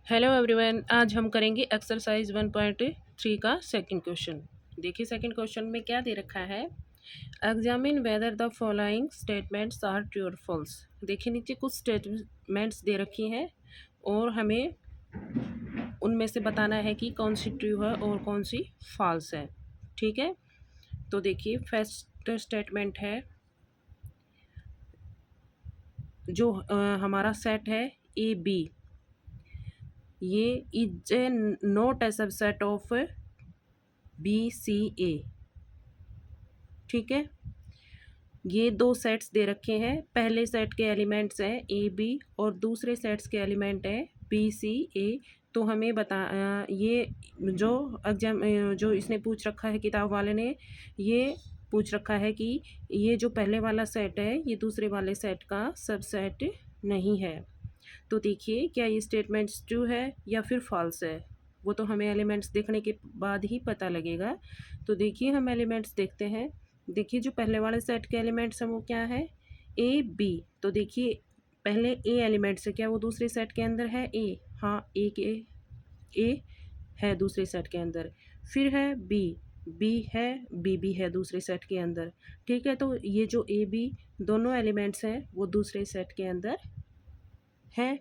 Hello everyone, आज हम करेंगे एक्सरसाइज 1.3 का सेकंड क्वेश्चन। देखिए सेकंड क्वेश्चन में क्या दे रखा है। Examine whether the following statements are true और फॉल्स। देखिए नीचे कुछ स्टेटमेंट्स दे रखी हैं और हमें उनमें से बताना है कि कौन सी ट्रू है और कौन सी फॉल्स है। ठीक है, तो देखिए फर्स्ट स्टेटमेंट है जो हमारा सेट है ए बी, ये is A not a subset of B C A. ठीक है, ये दो सेट्स दे रखे हैं। पहले सेट के एलिमेंट्स हैं ए बी और दूसरे सेट्स के एलिमेंट हैं बी सी ए। तो हमें ये जो एग्जाम जो इसने पूछ रखा है किताब वाले ने, ये पूछ रखा है कि ये जो पहले वाला सेट है ये दूसरे वाले सेट का सबसेट नहीं है। तो देखिए क्या ये स्टेटमेंट्स ट्रू है या फिर फॉल्स है, वो तो हमें एलिमेंट्स देखने के बाद ही पता लगेगा। तो देखिए हम एलिमेंट्स देखते हैं। देखिए जो पहले वाले सेट के एलिमेंट्स हैं वो क्या है, ए बी। तो देखिए पहले ए एलिमेंट्स है, क्या वो दूसरे सेट के अंदर है ए? हाँ, ए है दूसरे सेट के अंदर। फिर है बी, बी है, बी भी है दूसरे सेट के अंदर। ठीक है, तो ये जो ए बी दोनों एलिमेंट्स हैं वो दूसरे सेट के अंदर है।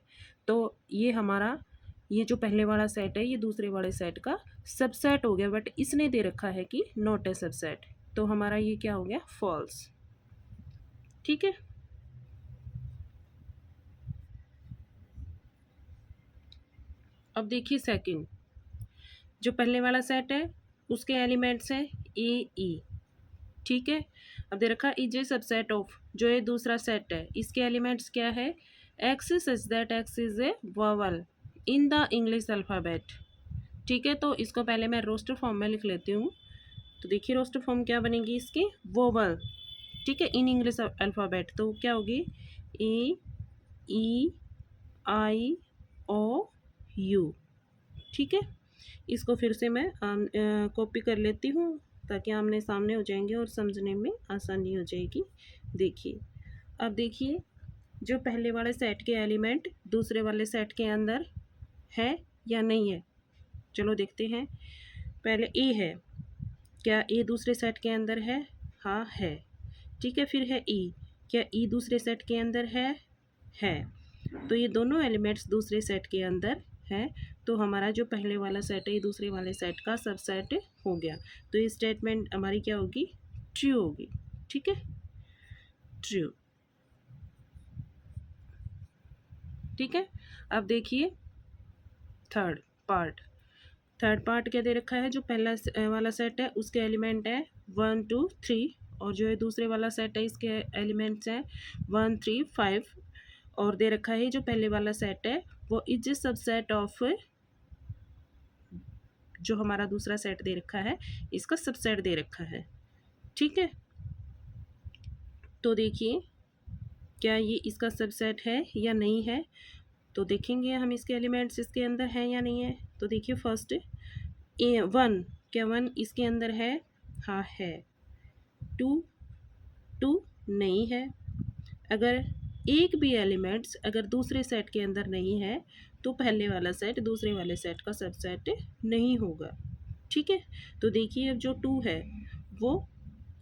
तो ये जो पहले वाला सेट है ये दूसरे वाले सेट का सबसेट हो गया, बट इसने दे रखा है कि नॉट ए सबसेट। तो हमारा ये क्या हो गया, फॉल्स। ठीक है, अब देखिए सेकंड, जो पहले वाला सेट है उसके एलिमेंट्स हैं ए ई। ठीक है, अब दे रखा इज ए सबसेट ऑफ, जो ये दूसरा सेट है इसके एलिमेंट्स क्या है, x such that x is a vowel in the English alphabet. ठीक है, तो इसको पहले मैं रोस्टर फॉर्म में लिख लेती हूँ। तो देखिए रोस्टर फॉर्म क्या बनेगी इसकी, वोवल। ठीक है, इन इंग्लिश अल्फ़ाबेट तो क्या होगी, ए ई आई ओ यू। ठीक है, इसको फिर से मैं कॉपी कर लेती हूँ ताकि आमने सामने हो जाएंगे और समझने में आसानी हो जाएगी। देखिए, अब देखिए जो पहले वाले सेट के एलिमेंट दूसरे वाले सेट के अंदर है या नहीं है, चलो देखते हैं। पहले ए है, क्या ए दूसरे सेट के अंदर है? हाँ है। ठीक है, फिर है ई, क्या ई दूसरे सेट के अंदर है। तो ये दोनों एलिमेंट्स दूसरे सेट के अंदर है। तो हमारा जो पहले वाला सेट है ये दूसरे वाले सेट का सबसेट हो गया। तो ये स्टेटमेंट हमारी क्या होगी, ट्रू होगी। ठीक है, ट्रू। ठीक है, अब देखिए थर्ड पार्ट। थर्ड पार्ट क्या दे रखा है, जो पहला वाला सेट है उसके एलिमेंट है 1 2 3, और जो है दूसरे वाला सेट है इसके एलिमेंट्स हैं 1 3 5। और दे रखा है जो पहले वाला सेट है वो इज सबसेट ऑफ, जो हमारा दूसरा सेट दे रखा है इसका सबसेट दे रखा है। ठीक है, तो देखिए क्या ये इसका सबसेट है या नहीं है। तो देखेंगे हम इसके एलिमेंट्स इसके अंदर हैं या नहीं है। तो देखिए फर्स्ट ए वन, क्या वन इसके अंदर है? हाँ है। टू, टू नहीं है। अगर एक भी एलिमेंट्स अगर दूसरे सेट के अंदर नहीं है तो पहले वाला सेट दूसरे वाले सेट का सबसेट नहीं होगा। ठीक है, तो देखिए अब जो टू है वो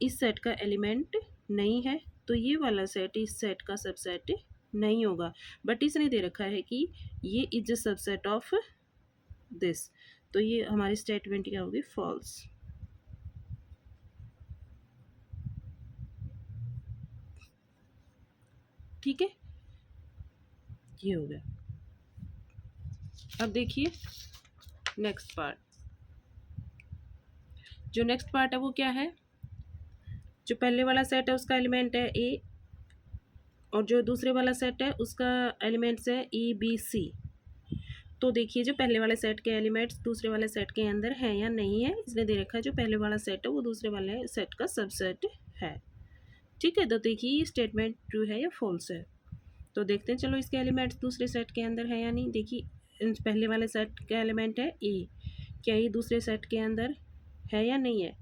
इस सेट का एलिमेंट नहीं है, तो ये वाला सेट इस सेट का सबसेट नहीं होगा। बट इसने दे रखा है कि ये is a subset of this. तो ये हमारी स्टेटमेंट क्या होगी, फॉल्स। ठीक है, ये हो गया। अब देखिए नेक्स्ट पार्ट, जो नेक्स्ट पार्ट है वो क्या है, जो पहले वाला सेट है उसका एलिमेंट है ए और जो दूसरे वाला सेट है उसका एलिमेंट्स है ई बी सी। तो देखिए जो पहले वाले सेट के एलिमेंट्स दूसरे वाले सेट के अंदर हैं या नहीं है, इसने दे रखा है जो पहले वाला सेट है वो दूसरे वाले सेट का सबसेट है। ठीक है, तो देखिए ये स्टेटमेंट ट्रू है या फॉल्स है। तो देखते हैं, चलो इसके एलिमेंट्स दूसरे सेट के अंदर है या नहीं। देखिए पहले वाले सेट का एलिमेंट है ए, क्या ये दूसरे सेट के अंदर है या नहीं है?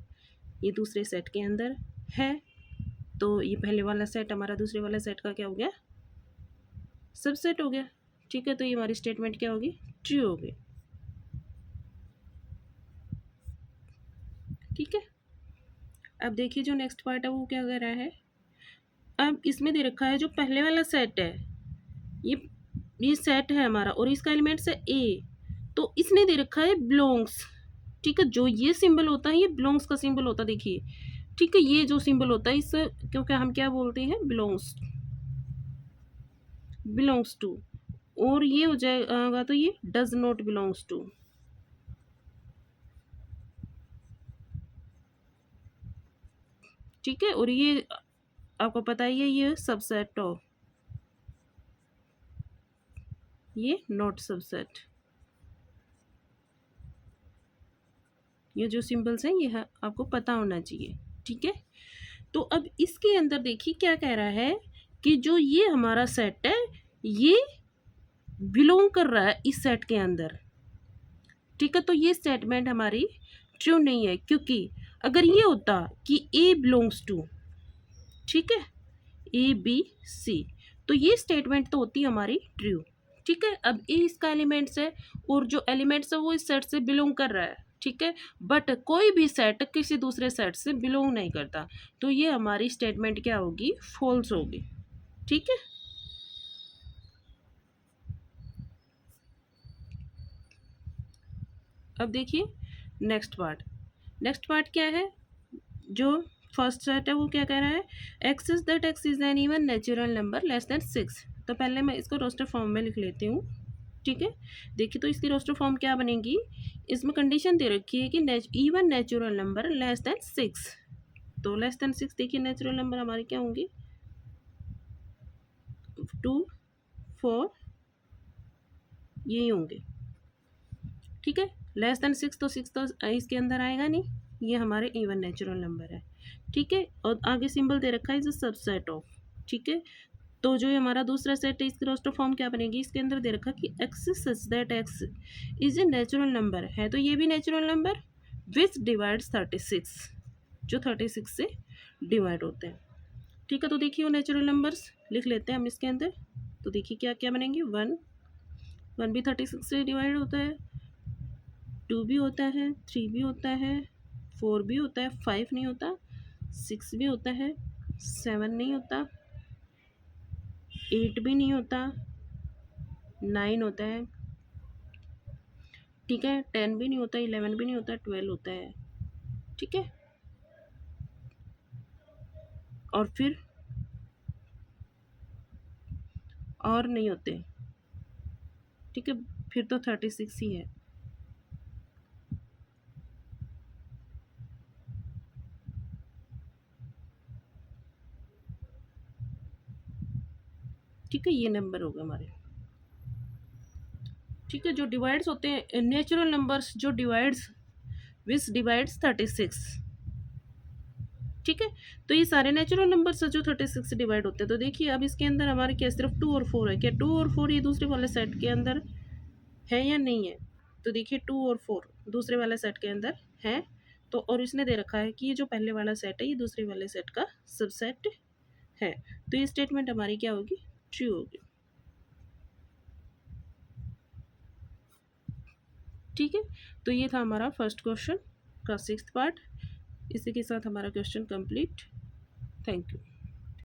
ये दूसरे सेट के अंदर है। तो ये पहले वाला सेट हमारा दूसरे वाला सेट का क्या हो गया, सबसेट हो गया। ठीक है, तो ये हमारी स्टेटमेंट क्या होगी, ट्रू होगी। ठीक है, अब देखिए जो नेक्स्ट पार्ट है वो क्या कह रहा है। अब इसमें दे रखा है जो पहले वाला सेट है, ये ये सेट है हमारा और इसका एलिमेंट्स है ए, तो इसने दे रखा है बिलोंग्स। ठीक है, जो ये सिंबल होता है ये बिलोंग्स का सिंबल होता है, देखिए। ठीक है, ये जो सिंबल होता है इस क्योंकि हम क्या बोलते हैं, बिलोंग्स, बिलोंग्स टू। और ये हो जाएगा तो ये डज नॉट बिलोंग्स टू। ठीक है, और ये आपको पता ही है ये सबसेट ऑफ, ये नॉट सबसेट। ये जो सिंबल्स हैं ये है, आपको पता होना चाहिए। ठीक है, तो अब इसके अंदर देखिए क्या कह रहा है कि जो ये हमारा सेट है ये बिलोंग कर रहा है इस सेट के अंदर। ठीक है, तो ये स्टेटमेंट हमारी ट्रू नहीं है, क्योंकि अगर ये होता कि ए बिलोंग्स टू, ठीक है, ए बी सी, तो ये स्टेटमेंट तो होती हमारी ट्रू। ठीक है, अब ए इसका एलिमेंट्स है और जो एलिमेंट्स है वो इस सेट से बिलोंग कर रहा है। ठीक है, बट कोई भी सेट किसी दूसरे सेट से बिलोंग नहीं करता, तो ये हमारी स्टेटमेंट क्या होगी, फॉल्स होगी। ठीक है, अब देखिए नेक्स्ट पार्ट। नेक्स्ट पार्ट क्या है, जो फर्स्ट सेट है वो क्या कह रहा है, x is that x is an even natural number less than 6। तो पहले मैं इसको रोस्टर फॉर्म में लिख लेती हूँ। ठीक है, देखिए तो इसकी रोस्टर फॉर्म क्या बनेगी, इसमें कंडीशन दे रखी है कि even natural number less than 6। तो लेस देन 6 देखिए नेचुरल नंबर हमारे क्या होंगे, 2 4 यही होंगे। ठीक है, लेस देन 6 तो 6 तो इसके अंदर आएगा नहीं, ये हमारे इवन नेचुरल नंबर है। ठीक है, और आगे सिंबल दे रखा है इज अ सबसेट ऑफ। ठीक है, तो जो ये हमारा दूसरा सेट है इसकी रोस्टर फॉर्म क्या बनेगी, इसके अंदर दे रखा कि x such that x is a natural number है, तो ये भी नेचुरल नंबर विच डिवाइड्स 36, जो 36 से डिवाइड होते हैं। ठीक है, तो देखिए वो नेचुरल नंबर्स लिख लेते हैं हम इसके अंदर। तो देखिए क्या क्या बनेंगे, 1 भी 36 से डिवाइड होता है, 2 भी होता है, 3 भी होता है, 4 भी होता है, 5 नहीं होता, 6 भी होता है, 7 नहीं होता, 8 भी नहीं होता, 9 होता है। ठीक है, 10 भी नहीं होता, 11 भी नहीं होता, 12 होता है। ठीक है, और फिर और नहीं होते। ठीक है, फिर तो 36 ही है। ठीक है, ये नंबर हो गए हमारे। ठीक है, जो डिवाइड्स होते हैं नेचुरल नंबर्स, जो डिवाइड्स विच डिवाइड्स 36। ठीक है, तो ये सारे नेचुरल नंबर्स है जो 36 से डिवाइड होते हैं। तो देखिए अब इसके अंदर हमारे क्या सिर्फ 2 और 4 है, क्या 2 और 4 ये दूसरे वाले सेट के अंदर है या नहीं है। तो देखिए 2 और 4 दूसरे वाले सेट के अंदर है, तो और इसने दे रखा है कि ये जो पहले वाला सेट है ये दूसरे वाले सेट का सबसेट है, तो ये स्टेटमेंट हमारी क्या होगी, ट्रू होगी। ठीक है, तो ये था हमारा फर्स्ट क्वेश्चन का 6th पार्ट। इसी के साथ हमारा क्वेश्चन कंप्लीट। Thank you.